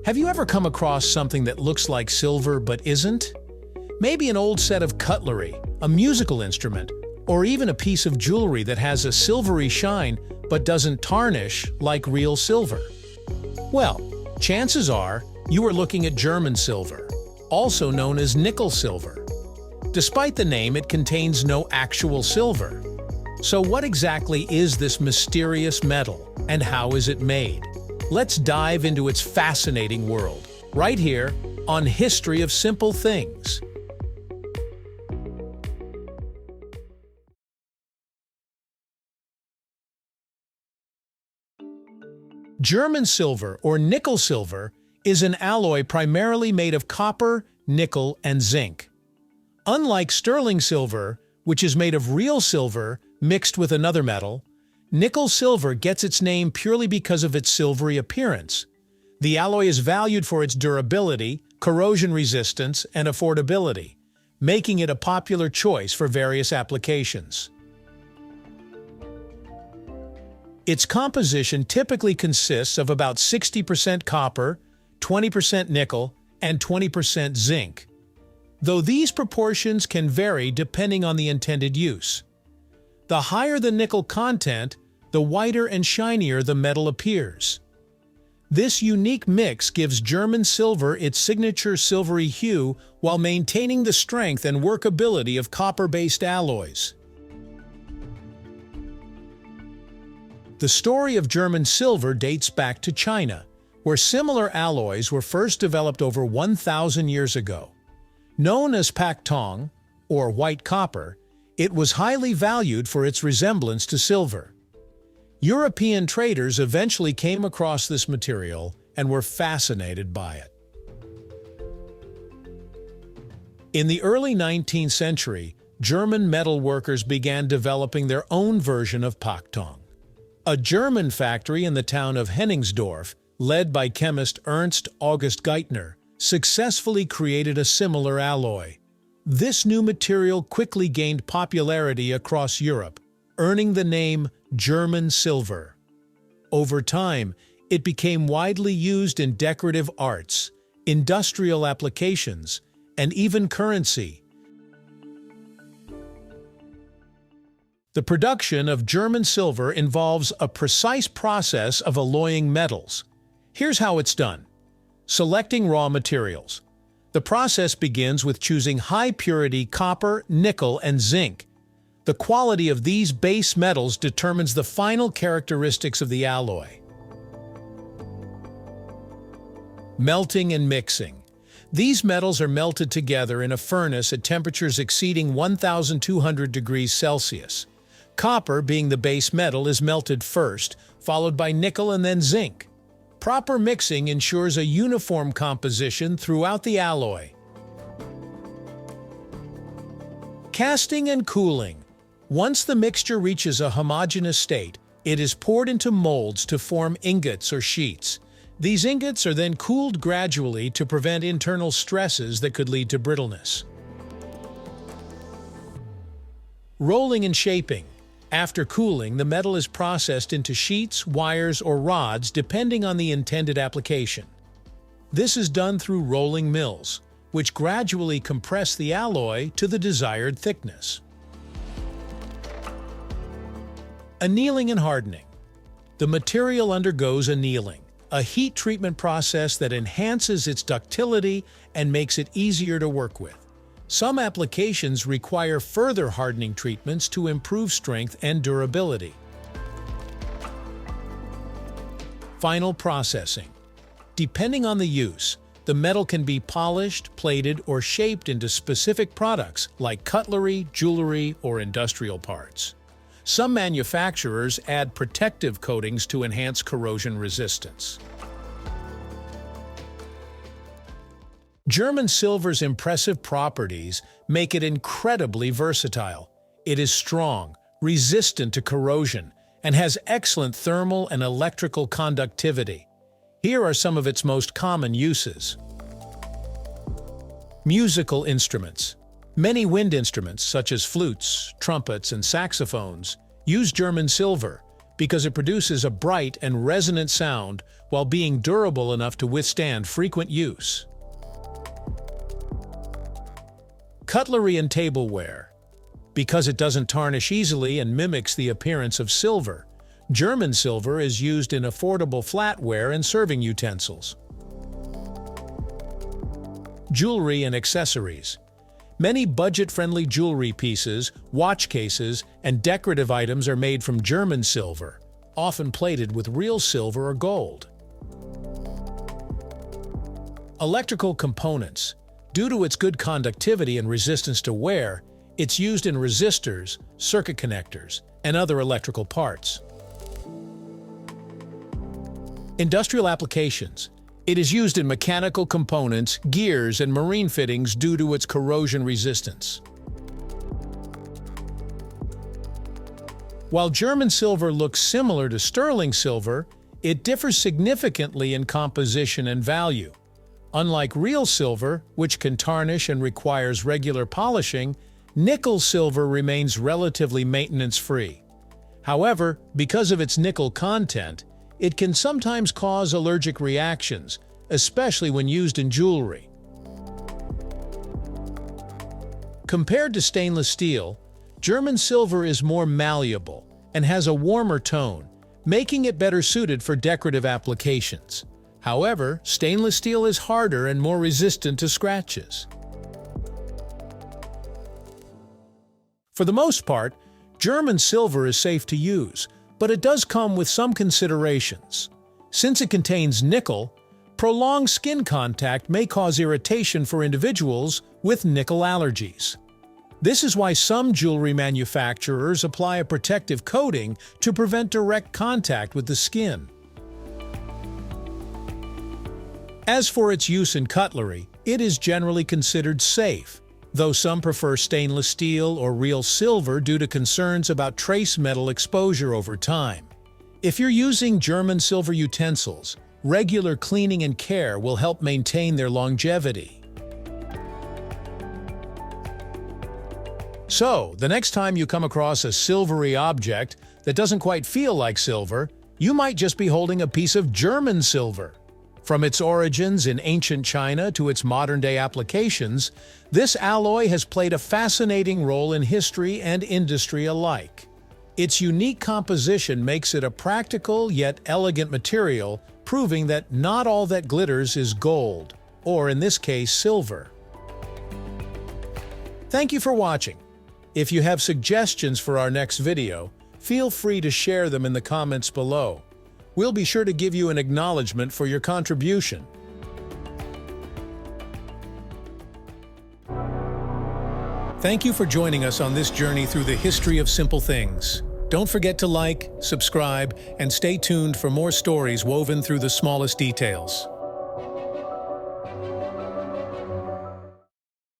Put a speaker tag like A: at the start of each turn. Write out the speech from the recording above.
A: Have you ever come across something that looks like silver but isn't? Maybe an old set of cutlery, a musical instrument, or even a piece of jewelry that has a silvery shine but doesn't tarnish like real silver. Well, chances are you are looking at German silver, also known as nickel silver. Despite the name, it contains no actual silver. So what exactly is this mysterious metal, and how is it made? Let's dive into its fascinating world, right here on History of Simple Things. German silver, or nickel silver, is an alloy primarily made of copper, nickel, and zinc. Unlike sterling silver, which is made of real silver mixed with another metal, nickel silver gets its name purely because of its silvery appearance. The alloy is valued for its durability, corrosion resistance, and affordability, making it a popular choice for various applications. Its composition typically consists of about 60% copper, 20% nickel, and 20% zinc, though these proportions can vary depending on the intended use. The higher the nickel content, the whiter and shinier the metal appears. This unique mix gives German silver its signature silvery hue while maintaining the strength and workability of copper-based alloys. The story of German silver dates back to China, where similar alloys were first developed over 1,000 years ago. Known as pak tong, or white copper, it was highly valued for its resemblance to silver. European traders eventually came across this material and were fascinated by it. In the early 19th century, German metal workers began developing their own version of pak tong. A German factory in the town of Henningsdorf, led by chemist Ernst August Geithner, successfully created a similar alloy. This new material quickly gained popularity across Europe, earning the name German silver. Over time, it became widely used in decorative arts, industrial applications, and even currency. The production of German silver involves a precise process of alloying metals. Here's how it's done. Selecting raw materials. The process begins with choosing high-purity copper, nickel, and zinc. The quality of these base metals determines the final characteristics of the alloy. Melting and mixing. These metals are melted together in a furnace at temperatures exceeding 1,200 degrees Celsius. Copper, being the base metal, is melted first, followed by nickel and then zinc. Proper mixing ensures a uniform composition throughout the alloy. Casting and cooling. Once the mixture reaches a homogeneous state, it is poured into molds to form ingots or sheets. These ingots are then cooled gradually to prevent internal stresses that could lead to brittleness. Rolling and shaping. After cooling, the metal is processed into sheets, wires, or rods depending on the intended application. This is done through rolling mills, which gradually compress the alloy to the desired thickness. Annealing and hardening. The material undergoes annealing, a heat treatment process that enhances its ductility and makes it easier to work with. Some applications require further hardening treatments to improve strength and durability. Final processing. Depending on the use, the metal can be polished, plated, or shaped into specific products like cutlery, jewelry, or industrial parts. Some manufacturers add protective coatings to enhance corrosion resistance. German silver's impressive properties make it incredibly versatile. It is strong, resistant to corrosion, and has excellent thermal and electrical conductivity. Here are some of its most common uses. Musical instruments. Many wind instruments, such as flutes, trumpets, and saxophones, use German silver, because it produces a bright and resonant sound while being durable enough to withstand frequent use. Cutlery and tableware. Because it doesn't tarnish easily and mimics the appearance of silver, German silver is used in affordable flatware and serving utensils. Jewelry and accessories. Many budget-friendly jewelry pieces, watch cases, and decorative items are made from German silver, often plated with real silver or gold. Electrical components. Due to its good conductivity and resistance to wear, it's used in resistors, circuit connectors, and other electrical parts. Industrial applications. It is used in mechanical components, gears, and marine fittings due to its corrosion resistance. While German silver looks similar to sterling silver, it differs significantly in composition and value. Unlike real silver, which can tarnish and requires regular polishing, nickel silver remains relatively maintenance-free. However, because of its nickel content, it can sometimes cause allergic reactions, especially when used in jewelry. Compared to stainless steel, German silver is more malleable and has a warmer tone, making it better suited for decorative applications. However, stainless steel is harder and more resistant to scratches. For the most part, German silver is safe to use, but it does come with some considerations. Since it contains nickel, prolonged skin contact may cause irritation for individuals with nickel allergies. This is why some jewelry manufacturers apply a protective coating to prevent direct contact with the skin. As for its use in cutlery, it is generally considered safe, though some prefer stainless steel or real silver due to concerns about trace metal exposure over time. If you're using German silver utensils, regular cleaning and care will help maintain their longevity. So, the next time you come across a silvery object that doesn't quite feel like silver, you might just be holding a piece of German silver. From its origins in ancient China to its modern-day applications, this alloy has played a fascinating role in history and industry alike. Its unique composition makes it a practical yet elegant material, proving that not all that glitters is gold, or in this case, silver. Thank you for watching. If you have suggestions for our next video, feel free to share them in the comments below. We'll be sure to give you an acknowledgement for your contribution. Thank you for joining us on this journey through the history of simple things. Don't forget to like, subscribe, and stay tuned for more stories woven through the smallest details.